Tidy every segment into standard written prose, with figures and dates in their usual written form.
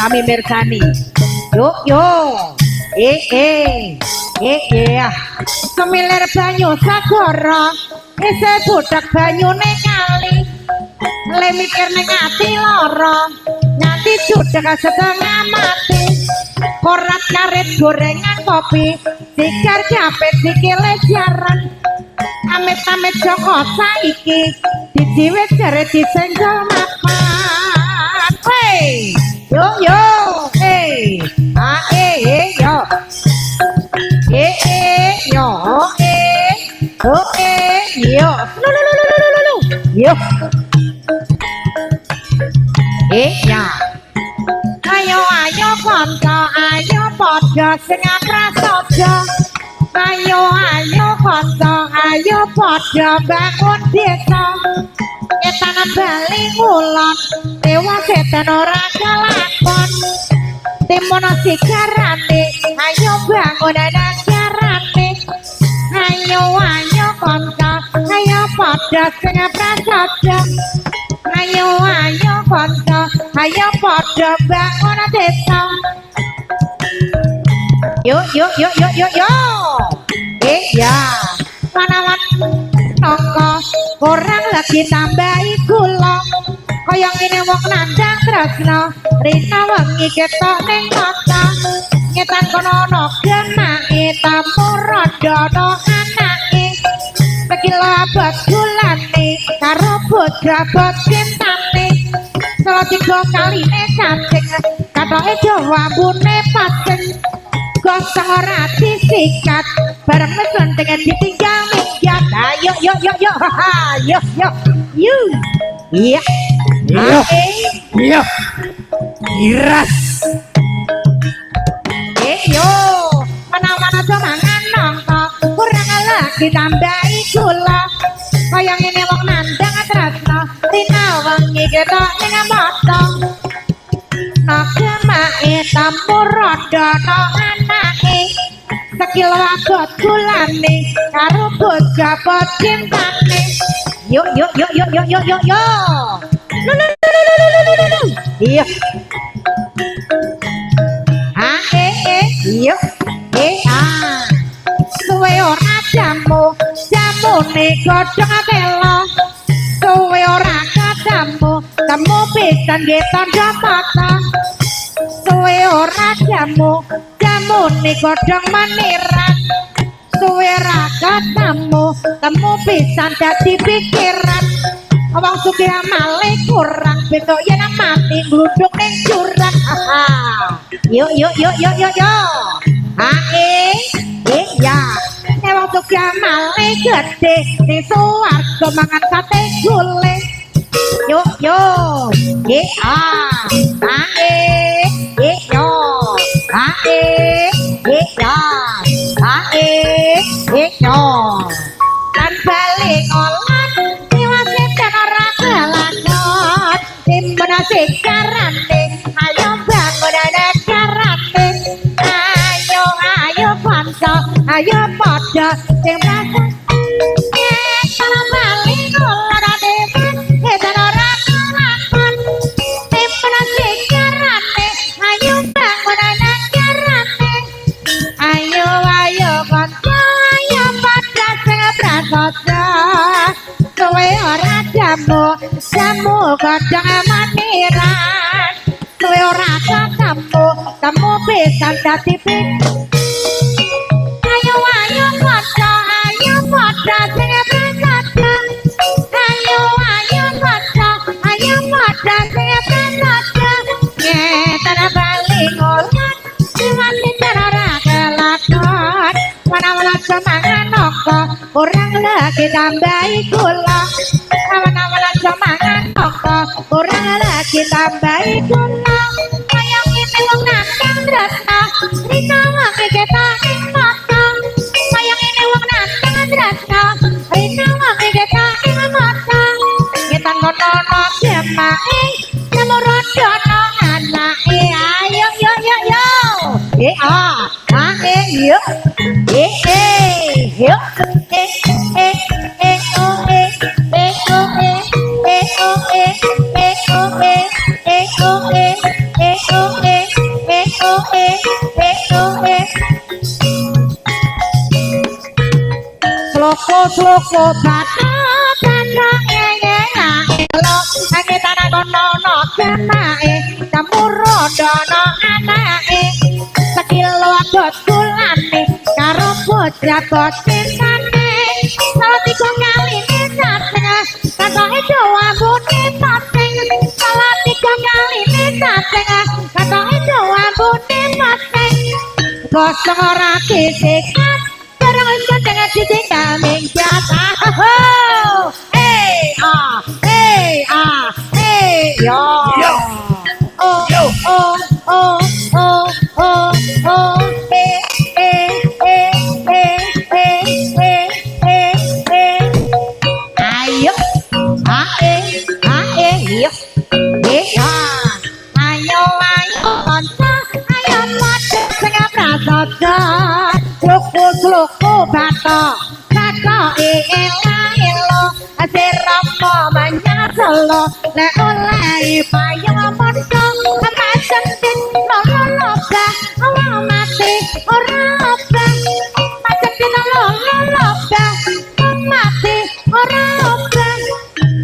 kami mirsani. Yuk semilir banyu sagara isih budak banyune kali le mikir ning ati lara nganti judeg setengah mati korat karet gorengan kopi sikar capek sikile jaran amit-amit Joko saiki dijiwit jare disenggol mapan hey yo hey yo yo yo ya ayo kanca ayo padha sing prasaja ayo kanca ayo padha bangun desa etanan bali ngulon dewa setan ora kelakon timono sigarane ayo bangun nagarane ayo kanca ayo padha sing prasaja ayo kanca ayo padha bangun desa yo ya manawan nongko orang lagi tambahi gula kaya ngene wong nandang tresno rina wengi ketok ning mata ngetan kono ana genake tamu radana anake sekilo abot gulane karo bojabot cintane salah 3 kaline cantik katoke Jawa ambune paseng gosong ora disikat bareng mesontengan ditinggal minggat ayo yo iya iras yo mana-mana aja mangan nongko kurang lagi tambahi gula kaya ngene wong nandang tresno rina wengi ketok ning mata nagemake tamu radana anake sekilo abot gulane karo bojabot cintane yo iya suwe ora jamune godhong telo suwe ora ketemu temu pisan nggih tandha mata suwe ora jamune godhong maniran suwe ora ketemu temu pisan dadi pikiran wong sugih amale kurang besok yen mati gluduk ning jurang yo ya wong sugih amale gedhe ning suwarga mangan sate gule yo dan balik olan tiwase dan ora kelakon timbena sikarane ayo bangun nagarane ayo kanca ayo padha sing rasa kalau balik olan dewe dan ora kelakon timbena sikarane ayo bangun nagarane ayo kanca ayo padha sing prasaja kowe ora jamu godhong maniran kowe ora ketemu temu pisan dadi ayo kanca ayo padha sing prasaja ayo kanca ayo padha sing prasaja ngetan bali ngolon diwati ora kelakon mana-mana semangan nongko orang lagi tambahi gula mana-mana semangan nongko orang lagi tambahi gula kaya ngene wong nandang tresno rina wengi ketok ning mata kaya ngene wong nandang tresno rina wengi ketok ning mata ngetan kono ana gemake nemu radana anake ayo yo Loko bata tanah lo angin tanah kono no kenae camuro dono anae sekilo agot kulane karo bocah bocintane salah 3 kali ini sateng kata itu ambune pateng salah 3 kali ini sateng kata itu ambune pateng gosong ora disikat barang wis dengan titik kaming jasa yo oh oh oh oh oh oh ayo yo ayo konco ayo padha sing prasaja loko bato elo asiramo manyaselo le oleh payung mondo macem tin loloba awa mati ora oba macem tin loloba mati ora oba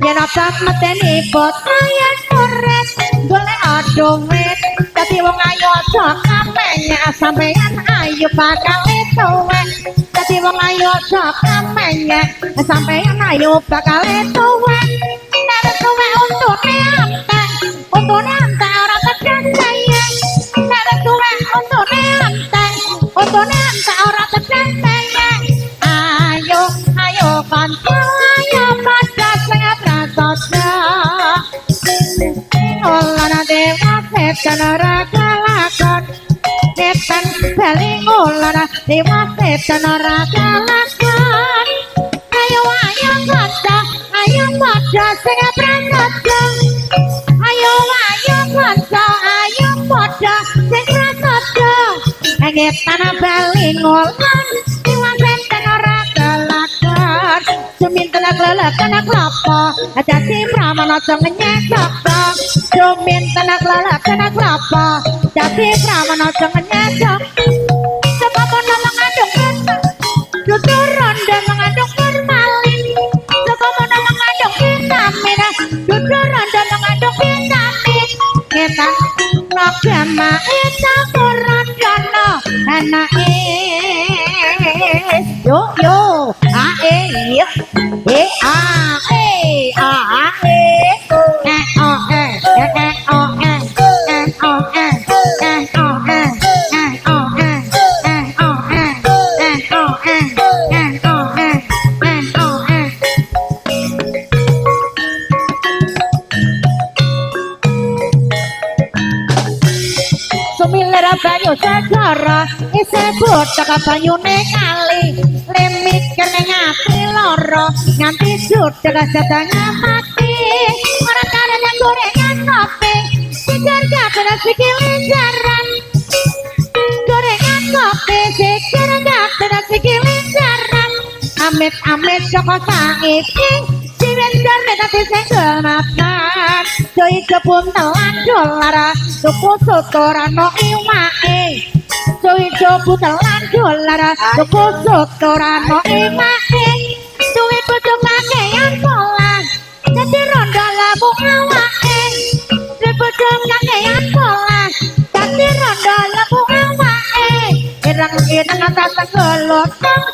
yen apa mateni botayan ores golek adomet dadi wong ayu aja kamenya sampeyan ayu bakal tuwek dadi wong ayu aja kamenya sampeyan ayu bakal tuwek nek tuwek untune anteng ora tekan sayang nek tuwek untune anteng ora tekan sayang ayo kanca ayo padha sing prasaja olana dewa setan ora kalakon setan bali olana dewa setan ora kalakon ayo kanca ayo padha sing prasaja ayo kanca ayo padha sing prasaja ngetan bali olana dewa setan ora kalakon Sumin telak lelak anak lapa Jati pramana jangan nyesok Sumin telak lelak anak lapa Jati pramana jangan nyesok Sebab mana mengandung kita Jujur ronda mengandung formalin Sebab mana mengandung vitamin Jujur ronda mengandung vitamin Kita ngagama itu kurang jono Anak yo Sumilera banyu segara isih bodhok banyune kali lemik kene ngati loro nganti judhek sedaya mati ora karena gorengan kopi sikir kabeh sikile jaran gorengan kopi sikir kabeh sikile jaran amit-amit saka saiki siwen jare dadi sing gemapan joi kebun telan dolar tuku sotorano iwake joi kebun telan dolar tuku sotorano iwake duwe bojo kakean polan dadi ronda lamu awake duwe bojo kakean polan dadi ronda lamu awake ireng-ireng atas golotong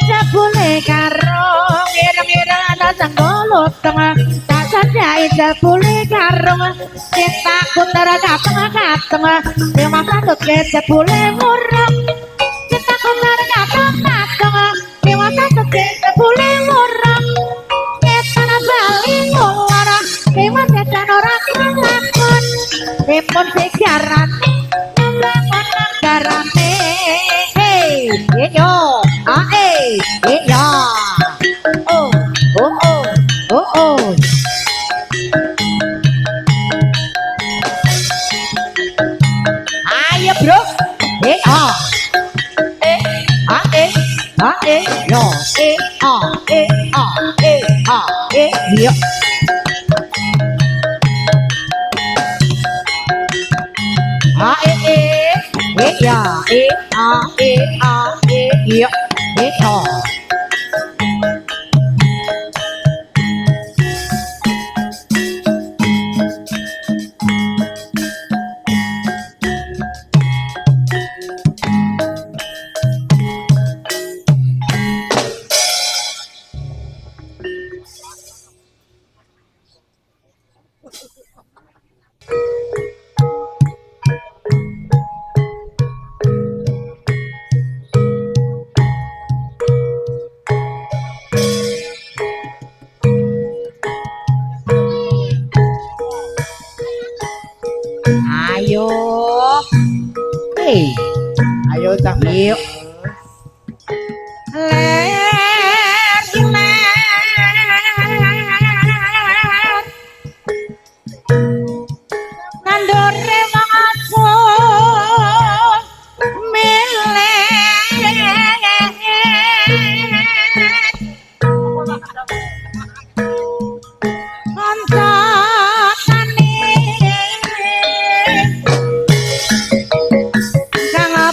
jebule karo ireng-ireng atas golotong tak sadai jebule karo kita kutara kateng yang masa tutke jebule murung kita kutara kateng yang masa tutke jebule murung kita nabali ngulara yang masa janora kalakon timun sejarane nabrakon anggarane yo yo oh ayo bro yo Ayo cak. Yuk. Nandore waktu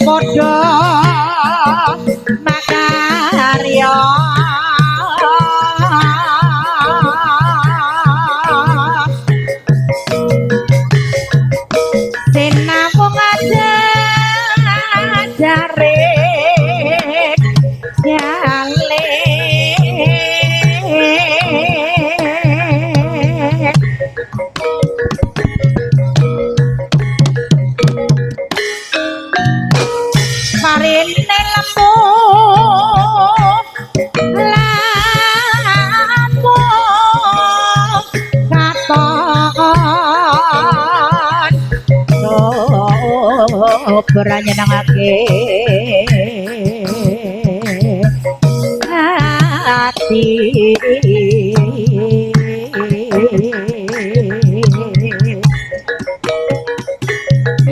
podo makarya sinambung aja jare jale marine lembu lembu katon beranya nangake hati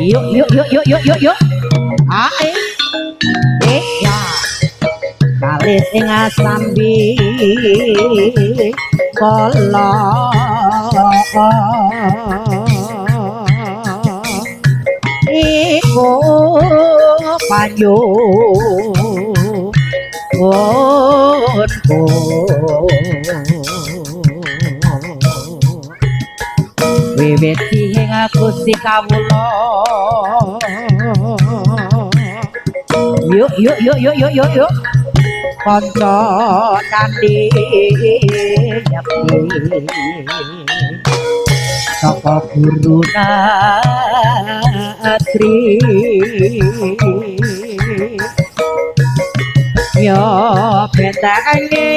yuk yuk yuk yuk yuk yuk yuk ae ya kalis ing sambi kala iku panyu wiwit ing Gusti kawula yuk yuk yuk yuk yuk yuk yuk kanca nandi nyepi saka guru natri yo betane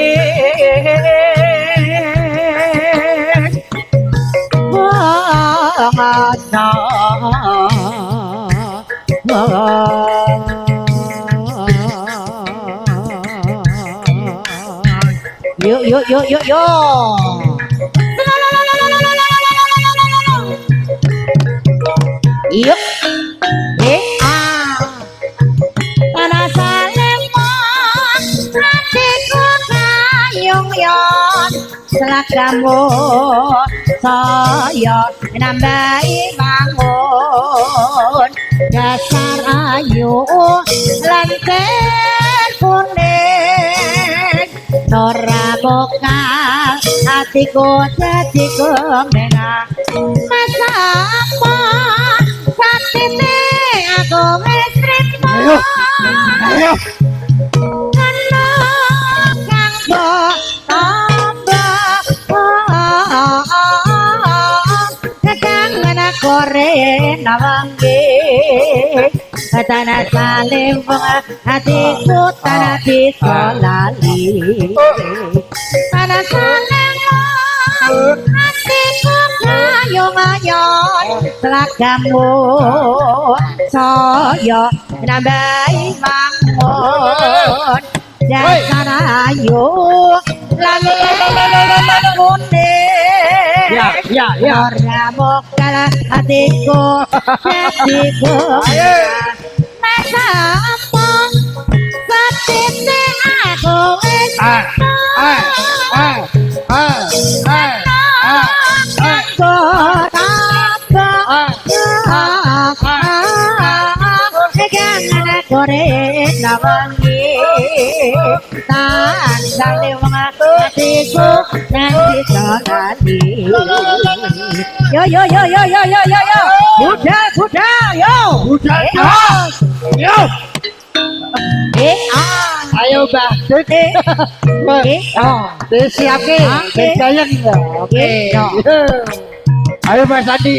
wah yuk yuk yuk yuk yuk yuk tanah salemon hatiku kayung yon selagamu saya nambahi bangun dasar ayu lantai kuning Nora bokal hatiku jadi kemenang masa apa satine aku ngestripmu Ayo. karena kanggo tambah kekangen kore nawangi tanah saling hatiku tanah bisa lali tanah saling hatiku ngayong-ngayong selagamu saya nambahi bangun dasar ayu lalu kuning Ya. ora bokal hatiku hatiku masa apa satine aku wis nawangi tandang lewang hatiku nanti solali yo yo yo yo yo yo yo yo budal yo Yo. Ayo Mbak. Disiapke. Berjalan. Oke. Ayo Mas Sandi.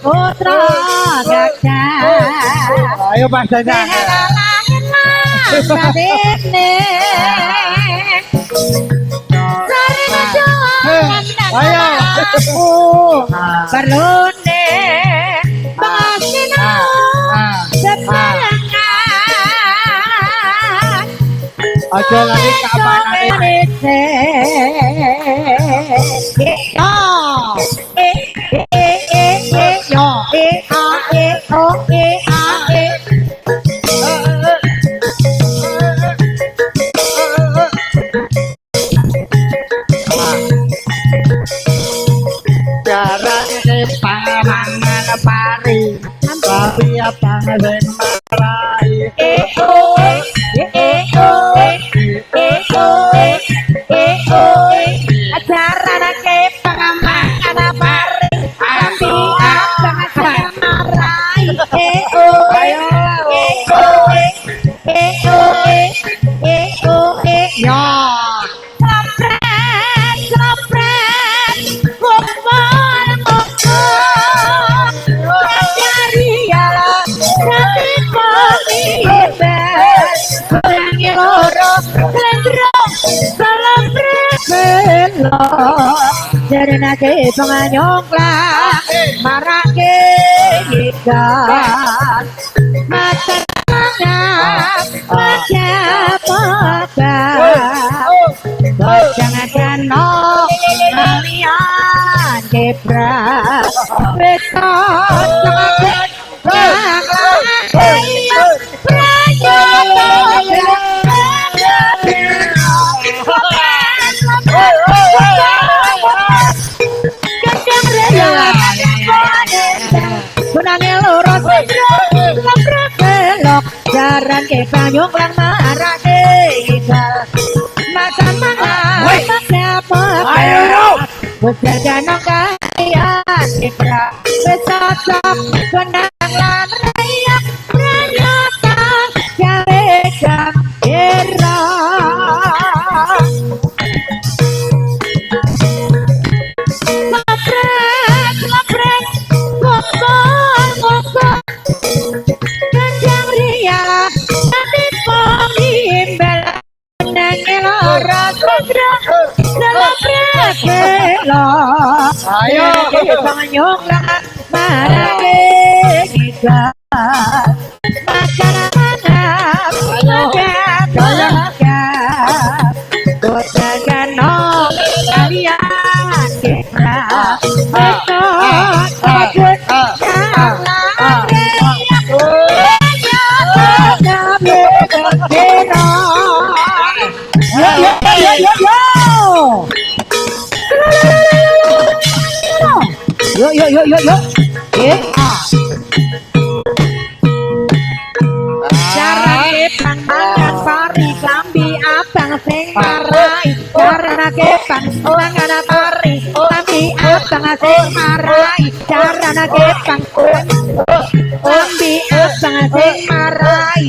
putra gajah. Ayo Mas Danang. Ayo. Perlune pengasino sebarangan Ojo lagi kapanane. Jarane panganan pari, tapi apa ngen marai. Acara ke pengamangan pari, tapi apa marai. Ya. Sopret, kumpul, dari ala, dari pemibet, kurangi loro, selendrong, selebret, belok, dari nake penganyonglah, marake ikan, mata tangan, wajah pegang. Jangan kenok kalian gebrak betot jangan jaran ke panyung lang marah makan mana siapa berjalan kalian ikra besosok kenang lan raya pranyata jarekan era lapret kokok kenjang ria nanti pengimbel Nangilora Sudra Selapret Belo Ayo. Panganyong lang marake kita Masyarakat Masyarakat Botaganong kalian kita Besok takut Jalan reyak Yo. Carane pangangan pari klambi abang sing marai. Carane pangangan pari klambi abang sing marai. Carane klambi abang sing marai.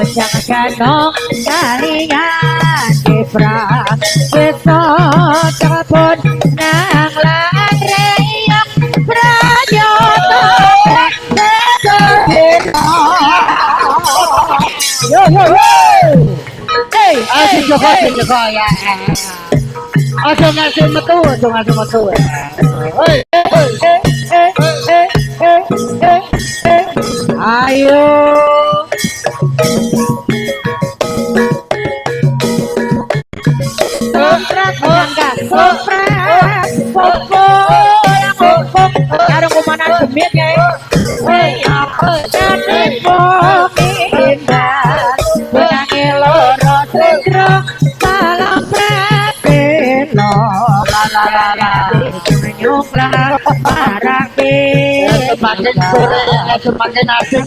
Jangan kalian diprak besok telepon nang lan reyak prajoto yo Asik Joko ya. Ojo ngasih metu. Hei. Ayo soprat mangga soprat popok karo kumanan demit kae apa jadi pemindah benange loro sendro salam pratelo la nyongklang marake Semakin sore semakin asik.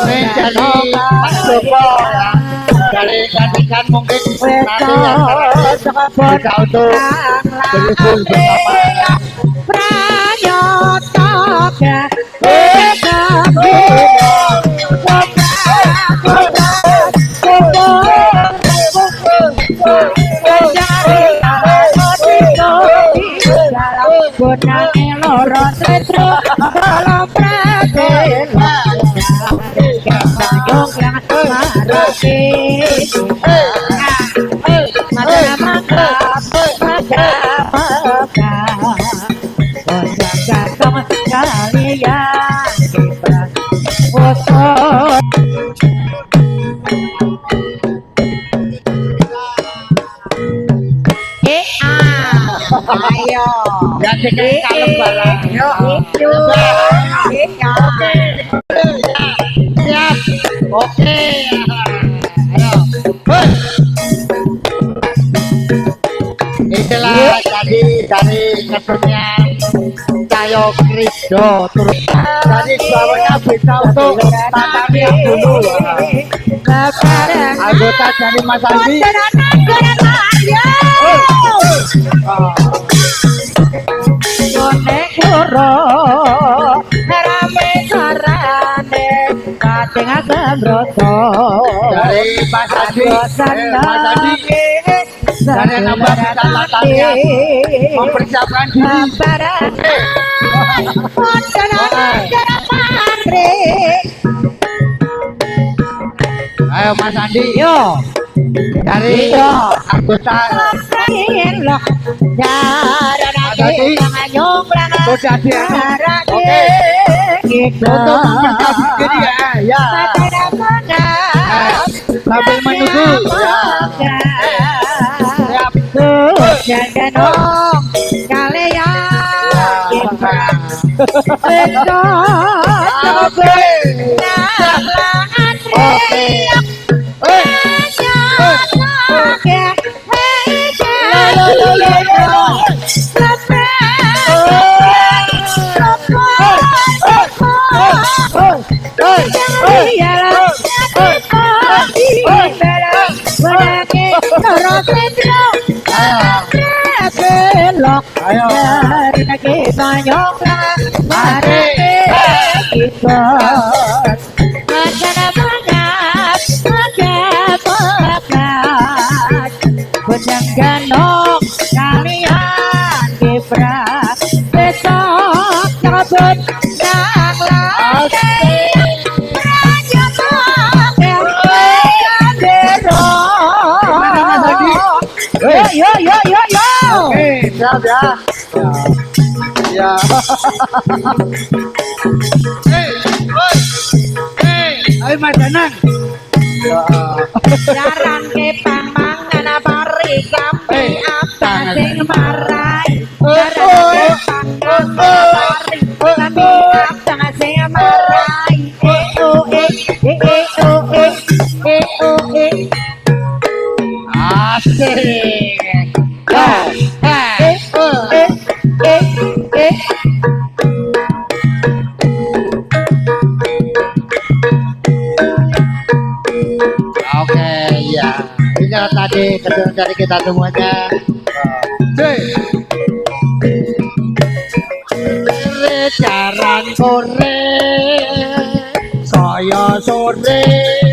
Ini jadi Mas Joko ya. Dari gantikan mungkin nanti yang bisa untuk berhubung bersama. Ayo, Gantikan kalem balang. itu, Siap. Oke. Ayo. Hei. Itulah tadi dari kesenian Cayo Kristo terus jadi suaranya bisa untuk tatami yang dulu anggota dari Mas Andi. Dari Mas Andi, dari nambah catatannya mempersiapkan diri. Ayo Mas Andi, yo dari anggota sudah dia. Oke, untuk mempersiapkan diri ya. Sambil menunggu ya. Jangan dong kalian Ayo. Ganong kalian kibrat besok nyebut nang lagi raja yo Oke, siap ya. Ya. Ayo Mas Danang. Jaran ke pangangan pari kampi apa sing marai jaran ke pangangan pari kampi apa sing marai Asik. Oke, ya. Ini tadi kedua dari kita semuanya. Jaran sore, saya sore.